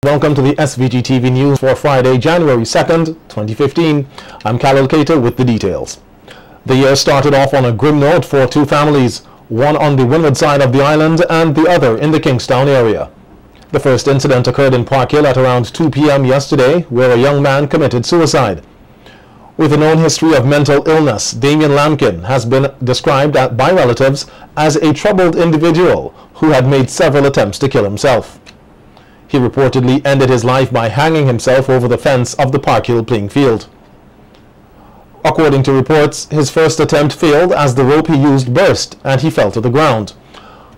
Welcome to the SVG-TV news for Friday, January 2nd, 2015. I'm Carol Cater with the details. The year started off on a grim note for two families, one on the windward side of the island and the other in the Kingstown area. The first incident occurred in Park Hill at around 2 p.m. yesterday, where a young man committed suicide. With a known history of mental illness, Damian Lampkin has been described by relatives as a troubled individual who had made several attempts to kill himself. He reportedly ended his life by hanging himself over the fence of the Park Hill playing field. According to reports, his first attempt failed as the rope he used burst and he fell to the ground.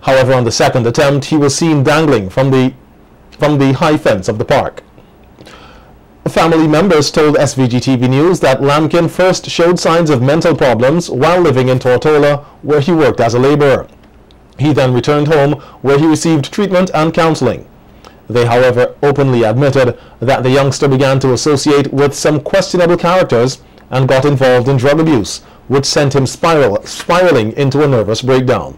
However, on the second attempt, he was seen dangling from the high fence of the park. Family members told SVG-TV News that Lampkin first showed signs of mental problems while living in Tortola, where he worked as a laborer. He then returned home, where he received treatment and counseling. They, however, openly admitted that the youngster began to associate with some questionable characters and got involved in drug abuse, which sent him spiraling into a nervous breakdown.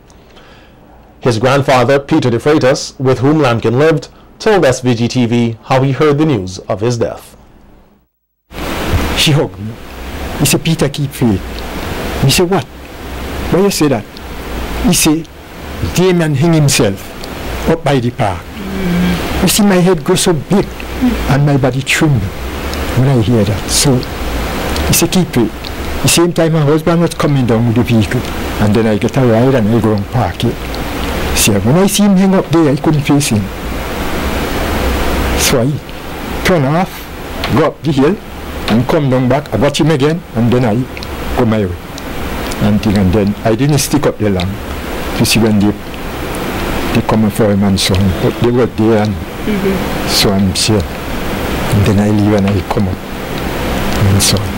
His grandfather, Peter De Freitas, with whom Lampkin lived, told SVG-TV how he heard the news of his death. She hugged me. He said, "Peter, keep faith." He said, "What? Why you say that?" He said, "Damien hung himself up by the park." You see, my head goes so big and my body tremble when I hear that. So he said, "Keep it." The same time my husband was coming down with the vehicle, and then I get a ride and I go and park it. See, when I see him hang up there, I couldn't face him. So I turn off, go up the hill, and come down back. I watch him again, and then I go my way. And then I didn't stick up there long to see when they come for him and so on. But they were there, and so I'm sure. And then I leave and I come up and so on.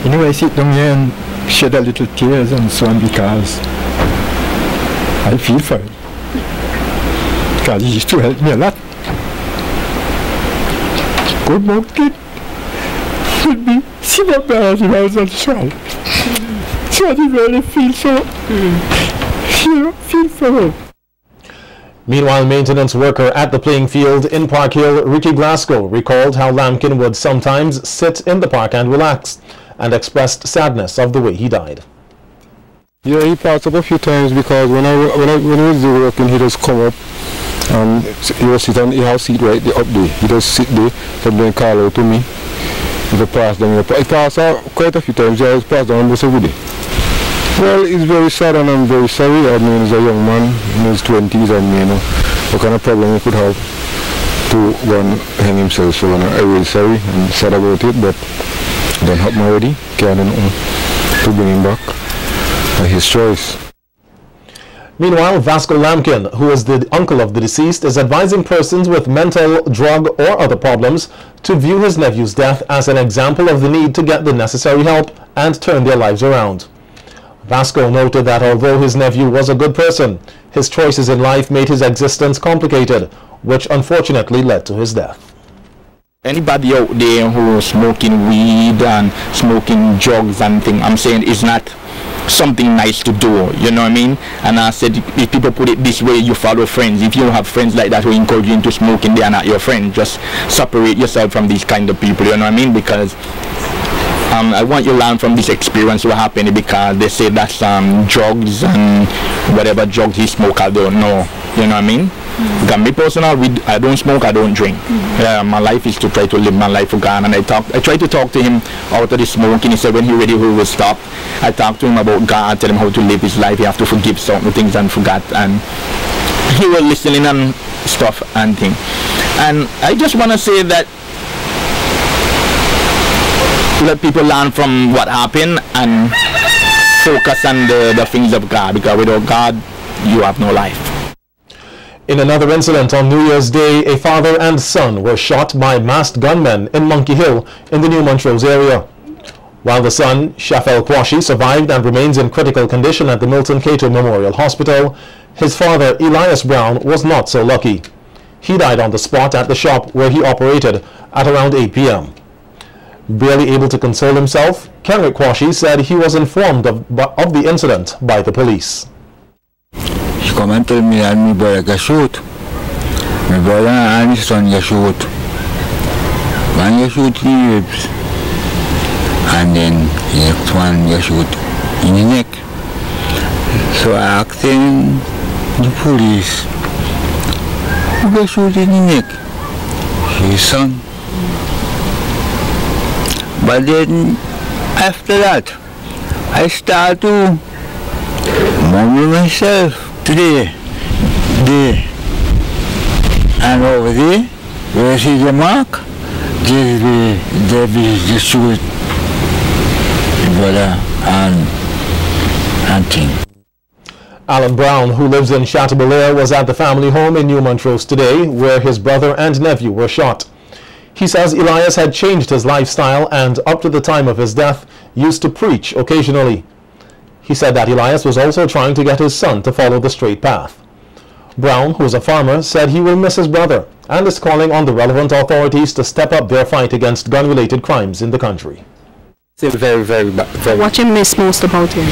Anyway, I sit down here and shed a little tears and so on because I feel for him. Because he used to help me a lot. Good mouth kid. Should be see my parents when I was a child. So I didn't really feel so, feel for him. Meanwhile, maintenance worker at the playing field in Park Hill, Ricky Glasgow, recalled how Lampkin would sometimes sit in the park and relax, and expressed sadness of the way he died. Yeah, he passed up a few times because when he was working, he just come up and he was sit on the house seat right there up there. He just sit there, and then call out to me. He passed down. He passed out quite a few times. He always passed down almost every day. Well, it's very sad and I'm very sorry. I mean, he's a young man in his 20s and, you know, what kind of problem he could have to go and hang himself. So I'm really sorry and sad about it, but it done happened already. Can't do nothing to bring him back. His choice. Meanwhile, Vasco Lampkin, who is the uncle of the deceased, is advising persons with mental, drug, or other problems to view his nephew's death as an example of the need to get the necessary help and turn their lives around. Vasco noted that although his nephew was a good person, his choices in life made his existence complicated, which unfortunately led to his death. Anybody out there who is smoking weed and smoking drugs and things, I'm saying it's not something nice to do, you know what I mean? And I said, if people put it this way, you follow friends. If you have friends like that who encourage you into smoking, they are not your friend. Just separate yourself from these kind of people, you know what I mean? Because I want you to learn from this experience what happened, because they say that's drugs and whatever drugs he smoke, I don't know, you know what I mean? Because me personally, I don't smoke, I don't drink. My life is to try to live my life for God, and I try to talk to him out of the smoking. He said when he ready, he will stop. I talk to him about God, tell him how to live his life. He have to forgive certain things and forget, and he will listen and stuff and thing. And I just want to say that let people learn from what happened and focus on the things of God, because without God, you have no life. In another incident on New Year's Day, a father and son were shot by masked gunmen in Monkey Hill in the New Montrose area. While the son, Shafel Kwashi, survived and remains in critical condition at the Milton Cato Memorial Hospital, his father, Elias Brown, was not so lucky. He died on the spot at the shop where he operated at around 8 p.m. Barely able to console himself, Kenrick Kwashi said he was informed of the incident by the police. She come and tell me that my brother got shoot. My brother and his son got shoot. One you shoot in the ribs, and then the next one you shoot in the neck. So I asked the police, who go shoot in the neck? His son. But then after that, I start to mumble myself today, there, and over there, where I see the mark, there be the shoot, brother, and thing. Alan Brown, who lives in Chateaubelair, was at the family home in New Montrose today, where his brother and nephew were shot. He says Elias had changed his lifestyle and, up to the time of his death, used to preach occasionally. He said that Elias was also trying to get his son to follow the straight path. Brown, who is a farmer, said he will miss his brother and is calling on the relevant authorities to step up their fight against gun-related crimes in the country. Very, very bad. What you miss most about him?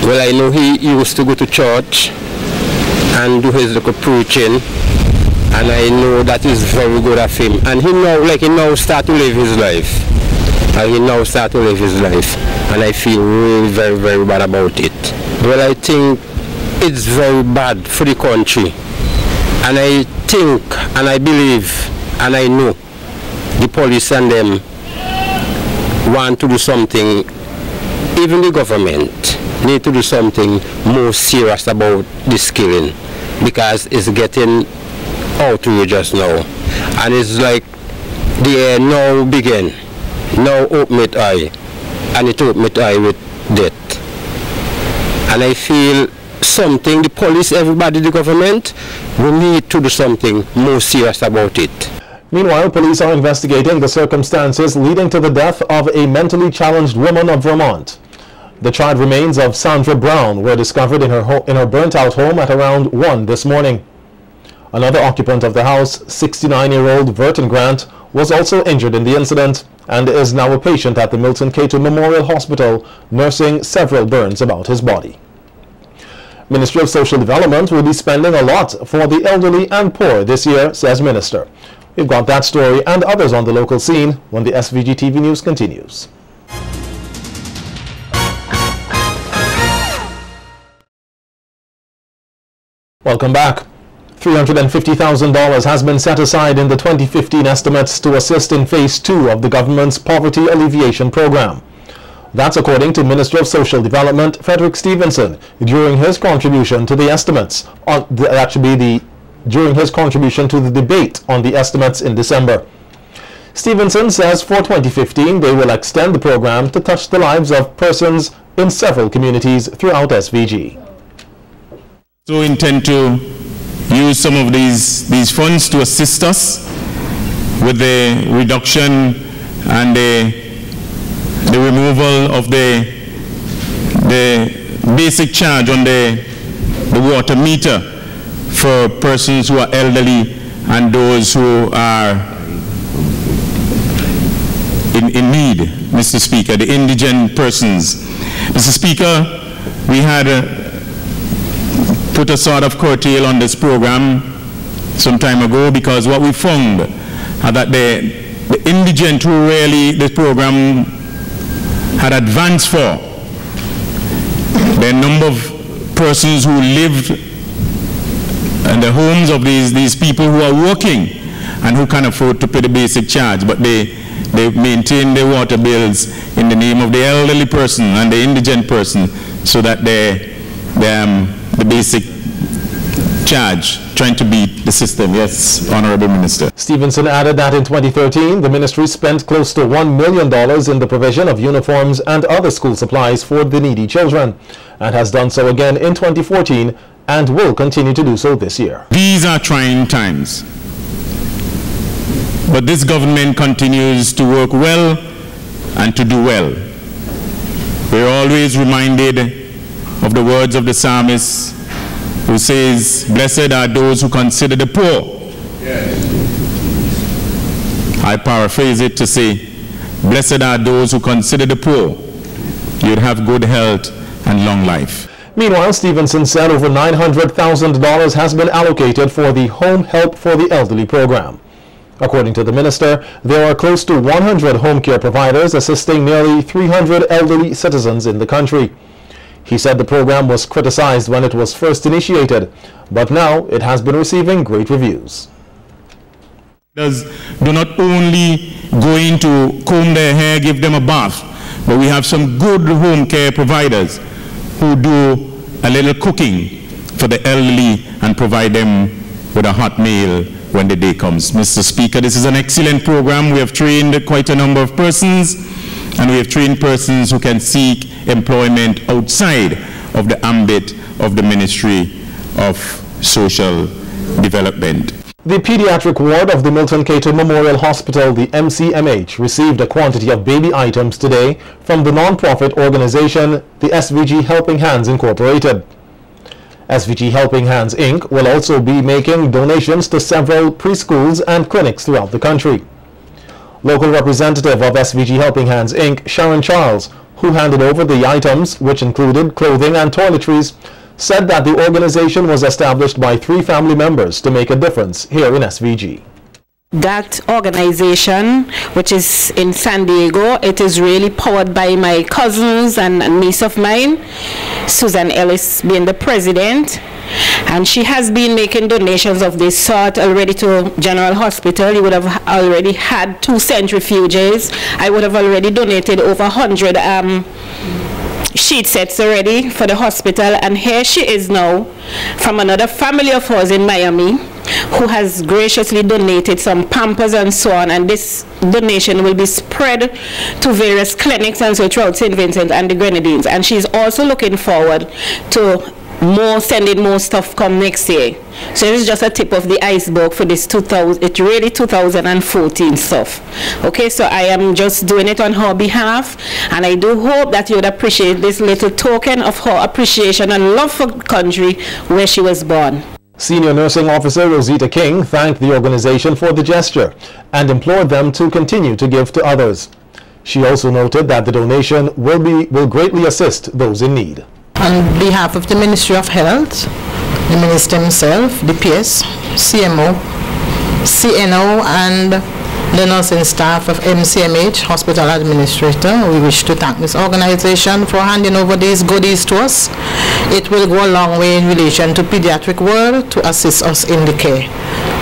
Well, I know he used to go to church and do his little preaching, and I know that is very good of him. And he now start to live his life. And I feel really very, very bad about it. Well, I think it's very bad for the country. And I think, and I believe, and I know the police and them want to do something. Even the government need to do something more serious about this killing, because it's getting outrageous now. And it's like the air now begin. Now open it eye, and it open it eye with death. And I feel something, the police, everybody, the government, will need to do something more serious about it. Meanwhile, police are investigating the circumstances leading to the death of a mentally challenged woman of Vermont. The charred remains of Sandra Brown were discovered in her burnt-out home at around 1 this morning. Another occupant of the house, 69-year-old Verton Grant, was also injured in the incident and is now a patient at the Milton Cato Memorial Hospital, nursing several burns about his body. Ministry of Social Development will be spending a lot for the elderly and poor this year, says Minister. We've got that story and others on the local scene when the SVG-TV news continues. Welcome back. $350,000 has been set aside in the 2015 estimates to assist in Phase 2 of the government's Poverty Alleviation Program. That's according to Minister of Social Development Frederick Stevenson during his contribution to the estimates. During his contribution to the debate on the estimates in December. Stevenson says for 2015 they will extend the program to touch the lives of persons in several communities throughout SVG. So we intend to use some of these funds to assist us with the reduction and the removal of the basic charge on the water meter for persons who are elderly and those who are in need, Mr. Speaker, the indigent persons. Mr. Speaker, we had put a sort of curtail on this program some time ago because what we found that the indigent who really this program had advanced for, the number of persons who lived in the homes of these people who are working and who can afford to pay the basic charge, but they maintain their water bills in the name of the elderly person and the indigent person, so that the basic charge trying to beat the system. Yes, Honorable Minister. Stevenson added that in 2013 the ministry spent close to $1 million in the provision of uniforms and other school supplies for the needy children, and has done so again in 2014 and will continue to do so this year. These are trying times, but this government continues to work well and to do well. We're always reminded of the words of the psalmist who says, "Blessed are those who consider the poor." Yes. I paraphrase it to say, "Blessed are those who consider the poor. You'd have good health and long life." Meanwhile, Stevenson said over $900,000 has been allocated for the Home Help for the Elderly program. According to the minister, there are close to 100 home care providers assisting nearly 300 elderly citizens in the country. He said the program was criticized when it was first initiated, but now it has been receiving great reviews. Do not only go in to comb their hair, give them a bath, but we have some good home care providers who do a little cooking for the elderly and provide them with a hot meal when the day comes. Mr. Speaker, this is an excellent program. We have trained quite a number of persons, and we have trained persons who can seek employment outside of the ambit of the Ministry of Social Development. The pediatric ward of the Milton Cato Memorial Hospital, the MCMH, received a quantity of baby items today from the non-profit organization, the SVG Helping Hands Incorporated. SVG Helping Hands Inc. will also be making donations to several preschools and clinics throughout the country. Local representative of SVG Helping Hands Inc., Sharon Charles, who handed over the items, which included clothing and toiletries, said that the organization was established by 3 family members to make a difference here in SVG. That organization, which is in San Diego, it is really powered by my cousins and a niece of mine, Susan Ellis being the president, and she has been making donations of this sort already to General Hospital. You would have already had 2 centrifuges. I would have already donated over 100 sheet sets already for the hospital, and here she is now from another family of ours in Miami who has graciously donated some Pampers and so on, and this donation will be spread to various clinics and so throughout St. Vincent and the Grenadines, and she's also looking forward to sending more stuff come next year. So this is just a tip of the iceberg for this 2014 stuff. Okay, so I am just doing it on her behalf, and I do hope that you would appreciate this little token of her appreciation and love for the country where she was born. Senior Nursing Officer Rosita King thanked the organization for the gesture and implored them to continue to give to others. She also noted that the donation will greatly assist those in need. On behalf of the Ministry of Health, the Minister himself, the PS, CMO, CNO, and the nursing staff of MCMH, Hospital Administrator, we wish to thank this organization for handing over these goodies to us. It will go a long way in relation to pediatric world to assist us in the care.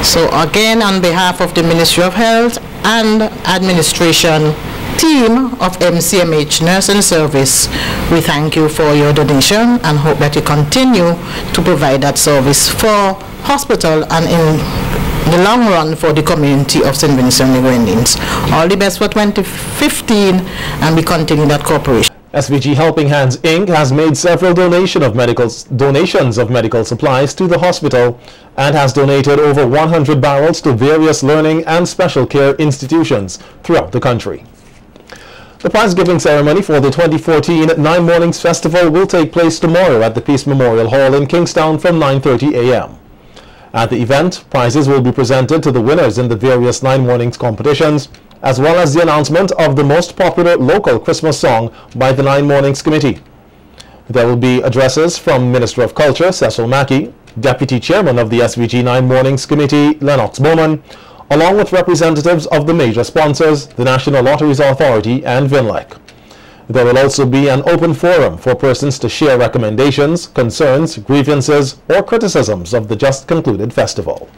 So again, on behalf of the Ministry of Health and administration team of MCMH Nursing Service, we thank you for your donation and hope that you continue to provide that service for hospital and in the long run for the community of St. Vincent and the Grenadines. All the best for 2015, and we continue that cooperation. SVG Helping Hands Inc. has made several donations of medical supplies to the hospital and has donated over 100 barrels to various learning and special care institutions throughout the country. The prize-giving ceremony for the 2014 Nine Mornings Festival will take place tomorrow at the Peace Memorial Hall in Kingstown from 9:30 a.m. At the event, prizes will be presented to the winners in the various Nine Mornings competitions, as well as the announcement of the most popular local Christmas song by the Nine Mornings Committee. There will be addresses from Minister of Culture Cecil Mackey, Deputy Chairman of the SVG Nine Mornings Committee Lennox Bowman, along with representatives of the major sponsors, the National Lotteries Authority and VINLEC. There will also be an open forum for persons to share recommendations, concerns, grievances, or criticisms of the just concluded festival.